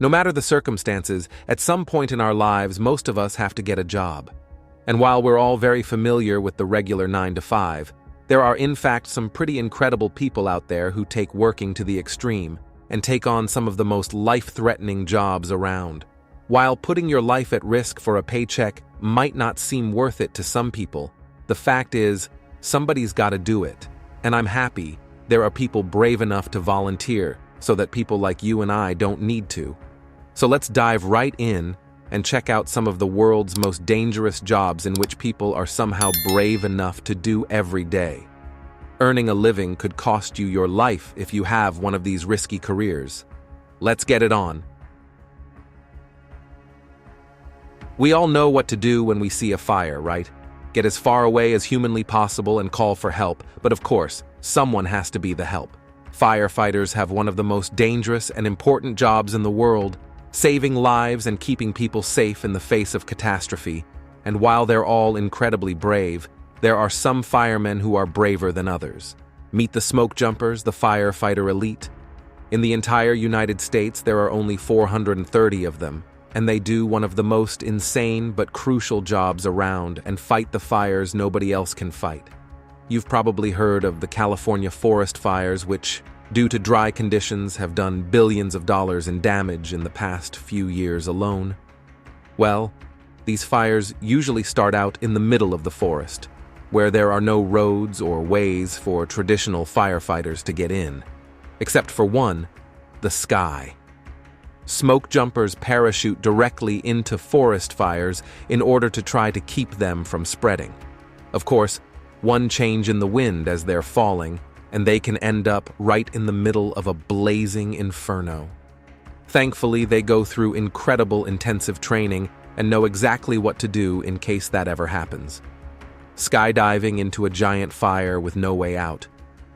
No matter the circumstances, at some point in our lives, most of us have to get a job. And while we're all very familiar with the regular 9 to 5, there are in fact some pretty incredible people out there who take working to the extreme and take on some of the most life-threatening jobs around. While putting your life at risk for a paycheck might not seem worth it to some people, the fact is, somebody's got to do it. And I'm happy there are people brave enough to volunteer so that people like you and I don't need to. So let's dive right in and check out some of the world's most dangerous jobs in which people are somehow brave enough to do every day. Earning a living could cost you your life if you have one of these risky careers. Let's get it on. We all know what to do when we see a fire, right? Get as far away as humanly possible and call for help, but of course, someone has to be the help. Firefighters have one of the most dangerous and important jobs in the world, saving lives and keeping people safe in the face of catastrophe. And while they're all incredibly brave, there are some firemen who are braver than others. Meet the smoke jumpers, the firefighter elite. In the entire United States, there are only 430 of them, and they do one of the most insane but crucial jobs around and fight the fires nobody else can fight. You've probably heard of the California forest fires, which, due to dry conditions, have done billions of dollars in damage in the past few years alone. Well, these fires usually start out in the middle of the forest, where there are no roads or ways for traditional firefighters to get in, except for one, the sky. Smoke jumpers parachute directly into forest fires in order to try to keep them from spreading. Of course, one change in the wind as they're falling, and they can end up right in the middle of a blazing inferno. Thankfully, they go through incredible intensive training and know exactly what to do in case that ever happens. Skydiving into a giant fire with no way out.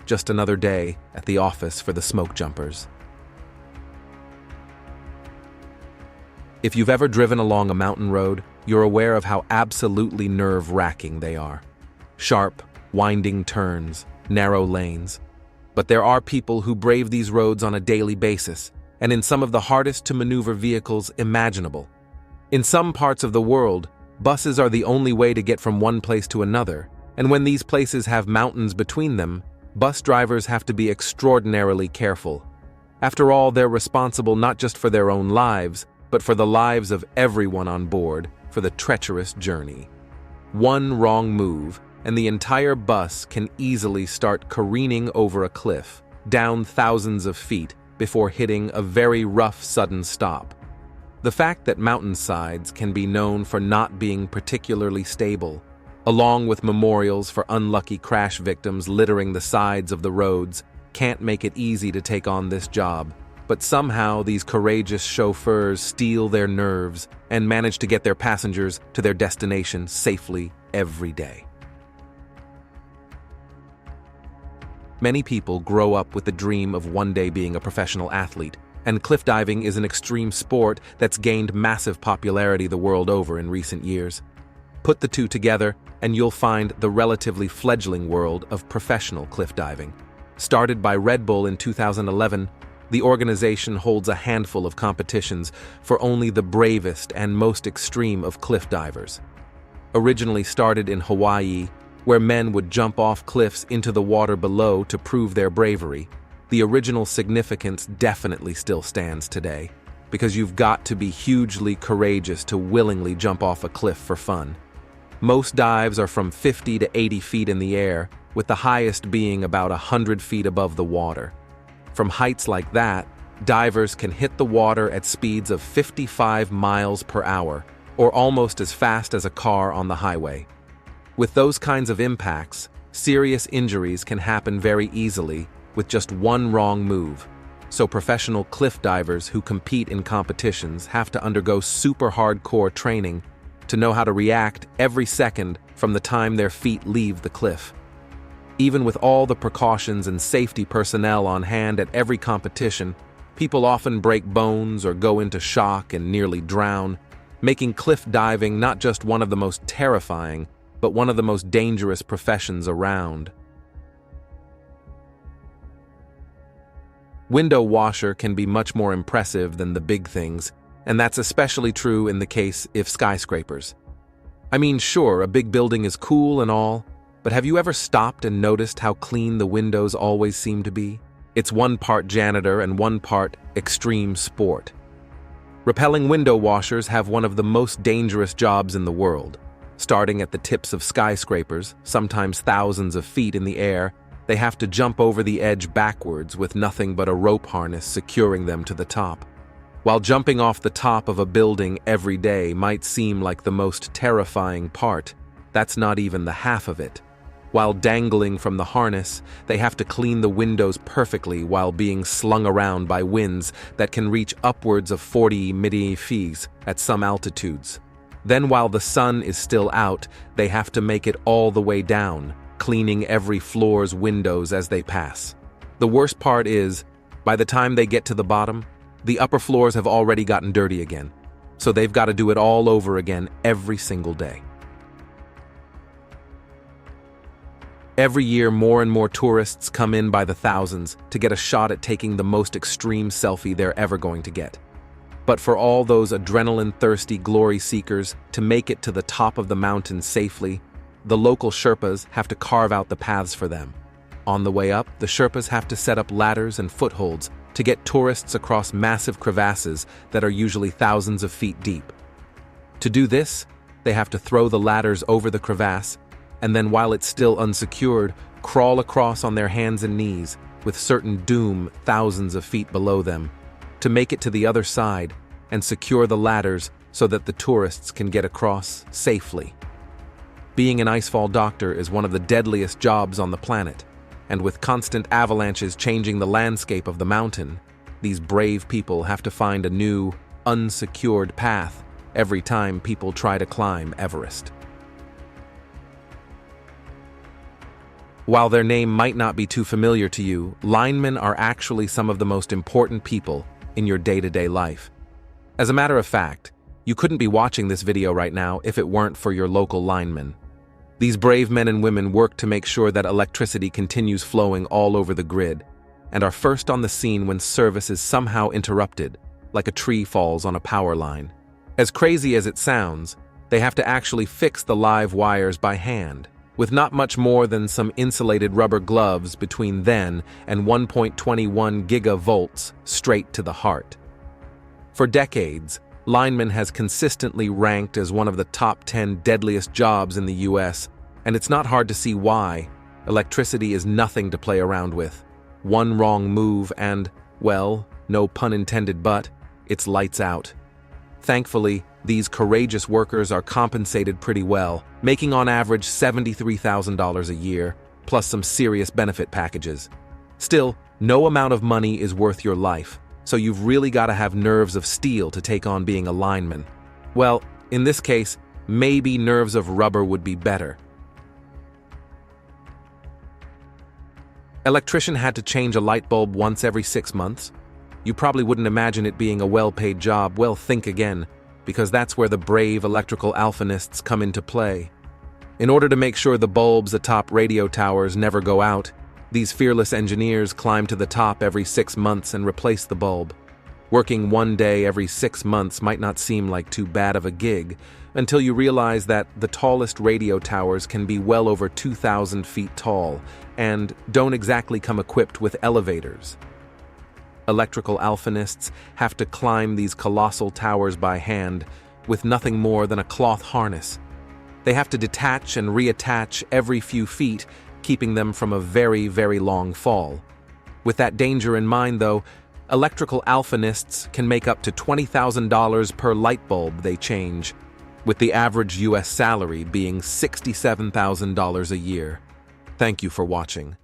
Just another day at the office for the smoke jumpers. If you've ever driven along a mountain road, you're aware of how absolutely nerve-wracking they are. Sharp, winding turns, narrow lanes. But there are people who brave these roads on a daily basis, and in some of the hardest-to-maneuver vehicles imaginable. In some parts of the world, buses are the only way to get from one place to another, and when these places have mountains between them, bus drivers have to be extraordinarily careful. After all, they're responsible not just for their own lives, but for the lives of everyone on board for the treacherous journey. One wrong move, and the entire bus can easily start careening over a cliff, down thousands of feet, before hitting a very rough sudden stop. The fact that mountainsides can be known for not being particularly stable, along with memorials for unlucky crash victims littering the sides of the roads, can't make it easy to take on this job. But somehow these courageous chauffeurs steel their nerves and manage to get their passengers to their destination safely every day. Many people grow up with the dream of one day being a professional athlete, and cliff diving is an extreme sport that's gained massive popularity the world over in recent years. Put the two together, and you'll find the relatively fledgling world of professional cliff diving. Started by Red Bull in 2011, the organization holds a handful of competitions for only the bravest and most extreme of cliff divers. Originally started in Hawaii, where men would jump off cliffs into the water below to prove their bravery, the original significance definitely still stands today, because you've got to be hugely courageous to willingly jump off a cliff for fun. Most dives are from 50 to 80 feet in the air, with the highest being about 100 feet above the water. From heights like that, divers can hit the water at speeds of 55 miles per hour, or almost as fast as a car on the highway. With those kinds of impacts, serious injuries can happen very easily with just one wrong move. So professional cliff divers who compete in competitions have to undergo super hardcore training to know how to react every second from the time their feet leave the cliff. Even with all the precautions and safety personnel on hand at every competition, people often break bones or go into shock and nearly drown, making cliff diving not just one of the most terrifying, but one of the most dangerous professions around. Window washer can be much more impressive than the big things, and that's especially true in the case of skyscrapers. I mean, sure, a big building is cool and all, but have you ever stopped and noticed how clean the windows always seem to be? It's one part janitor and one part extreme sport. Repelling window washers have one of the most dangerous jobs in the world. Starting at the tips of skyscrapers, sometimes thousands of feet in the air, they have to jump over the edge backwards with nothing but a rope harness securing them to the top. While jumping off the top of a building every day might seem like the most terrifying part, that's not even the half of it. While dangling from the harness, they have to clean the windows perfectly while being slung around by winds that can reach upwards of 40 mph at some altitudes. Then while the sun is still out, they have to make it all the way down, cleaning every floor's windows as they pass. The worst part is, by the time they get to the bottom, the upper floors have already gotten dirty again, so they've got to do it all over again every single day. Every year, more and more tourists come in by the thousands to get a shot at taking the most extreme selfie they're ever going to get. But for all those adrenaline-thirsty glory seekers to make it to the top of the mountain safely, the local Sherpas have to carve out the paths for them. On the way up, the Sherpas have to set up ladders and footholds to get tourists across massive crevasses that are usually thousands of feet deep. To do this, they have to throw the ladders over the crevasse, and then while it's still unsecured, crawl across on their hands and knees, with certain doom thousands of feet below them, to make it to the other side and secure the ladders so that the tourists can get across safely. Being an icefall doctor is one of the deadliest jobs on the planet, and with constant avalanches changing the landscape of the mountain, these brave people have to find a new, unsecured path every time people try to climb Everest. While their name might not be too familiar to you, linemen are actually some of the most important people in your day-to-day life. As a matter of fact, you couldn't be watching this video right now if it weren't for your local linemen. These brave men and women work to make sure that electricity continues flowing all over the grid, and are first on the scene when service is somehow interrupted, like a tree falls on a power line. As crazy as it sounds, they have to actually fix the live wires by hand, with not much more than some insulated rubber gloves between then and 1.21 gigavolts straight to the heart. For decades, lineman has consistently ranked as one of the top 10 deadliest jobs in the US, and it's not hard to see why. Electricity is nothing to play around with. One wrong move and, well, no pun intended, but it's lights out. Thankfully, these courageous workers are compensated pretty well, making on average $73,000 a year, plus some serious benefit packages. Still, no amount of money is worth your life, so you've really got to have nerves of steel to take on being a lineman. Well, in this case, maybe nerves of rubber would be better. Electrician had to change a light bulb once every 6 months. You probably wouldn't imagine it being a well-paid job. Well, think again, because that's where the brave electrical alphinists come into play. In order to make sure the bulbs atop radio towers never go out, these fearless engineers climb to the top every 6 months and replace the bulb. Working one day every 6 months might not seem like too bad of a gig, until you realize that the tallest radio towers can be well over 2,000 feet tall, and don't exactly come equipped with elevators. Electrical alphinists have to climb these colossal towers by hand, with nothing more than a cloth harness. They have to detach and reattach every few feet, keeping them from a very, very long fall. With that danger in mind, though, electrical alphinists can make up to $20,000 per light bulb they change, with the average US salary being $67,000 a year. Thank you for watching.